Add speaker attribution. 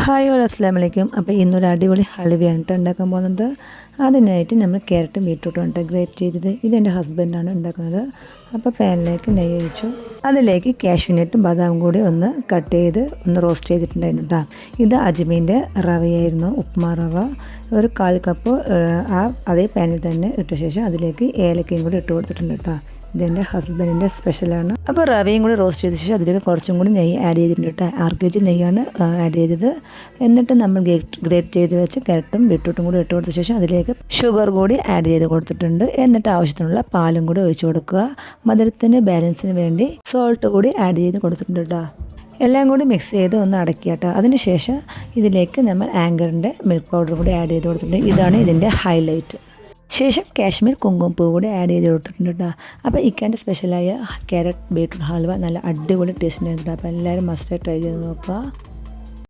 Speaker 1: Hi all അസ്സലാമു അലൈക്കും. അപ്പോൾ ഇന്നൊരു അടിപൊളി ഹലുവയാണ് കേട്ടോ ഉണ്ടാക്കാൻ പോകുന്നത്. അതിനായിട്ട് നമ്മൾ ക്യാരറ്റും ബീട്രൂട്ടും കേട്ടോ ഗ്രേറ്റ് ചെയ്തത്. ഇതെൻ്റെ ഹസ്ബൻഡാണ് ഉണ്ടാക്കുന്നത്. അപ്പോൾ പാനിലേക്ക് നെയ്യ് ഒഴിച്ചു. അതിലേക്ക് കാഷ്യൂനട്ടും ബദാമും കൂടി ഒന്ന് കട്ട് ചെയ്ത് ഒന്ന് റോസ്റ്റ് ചെയ്തിട്ടുണ്ടായിരുന്നു കേട്ടോ. ഇത് അജ്മീൻ്റെ റവയായിരുന്നു, ഉപ്മാ റവ. ഒരു 1/4 കപ്പ് അതേ പാനിൽ തന്നെ ഇട്ട ശേഷം അതിലേക്ക് ഏലക്കയും കൂടി ഇട്ട് കൊടുത്തിട്ടുണ്ട് കേട്ടോ. ഇതെൻ്റെ ഹസ്ബൻഡിൻ്റെ സ്പെഷ്യലാണ്. അപ്പോൾ റവയും കൂടി റോസ്റ്റ് ചെയ്ത ശേഷം അതിലേക്ക് കുറച്ചും കൂടി നെയ്യ് ആഡ് ചെയ്തിട്ടുണ്ട് കേട്ടോ. 6 kg നെയ്യാണ് ആഡ് ചെയ്തത്. എന്നിട്ട് നമ്മൾ ഗ്രേറ്റ് ചെയ്ത് വെച്ച് ക്യാരറ്റും ബീട്രൂട്ടും കൂടി ഇട്ട് കൊടുത്ത ശേഷം അതിലേക്ക് ഷുഗർ കൂടി ആഡ് ചെയ്ത് കൊടുത്തിട്ടുണ്ട്. എന്നിട്ട് ആവശ്യത്തിനുള്ള പാലും കൂടി ഒഴിച്ച് കൊടുക്കുക. മധുരത്തിന് ബാലൻസിന് വേണ്ടി സോൾട്ട് കൂടി ആഡ് ചെയ്ത് കൊടുത്തിട്ടുണ്ട് കേട്ടോ. എല്ലാം കൂടി മിക്സ് ചെയ്ത് ഒന്ന് അടക്കുക കേട്ടോ. അതിനുശേഷം ഇതിലേക്ക് നമ്മൾ ആങ്കറിൻ്റെ മിൽക്ക് പൗഡർ കൂടി ആഡ് ചെയ്ത് കൊടുത്തിട്ടുണ്ട്. ഇതാണ് ഇതിൻ്റെ ഹൈലൈറ്റ്. ശേഷം കാശ്മീർ കുങ്കുമപ്പൂ കൂടി ആഡ് ചെയ്ത് കൊടുത്തിട്ടുണ്ട് കേട്ടോ. അപ്പോൾ ഇക്കാൻ്റെ സ്പെഷ്യലായ ക്യാരറ്റ് ബീട്രൂട്ട് ഹൽവ നല്ല അടിപൊളി ടേസ്റ്റ് ഉണ്ട് കേട്ടോ. അപ്പോൾ എല്ലാവരും മസ്റ്റായി ട്രൈ ചെയ്ത് നോക്കുക.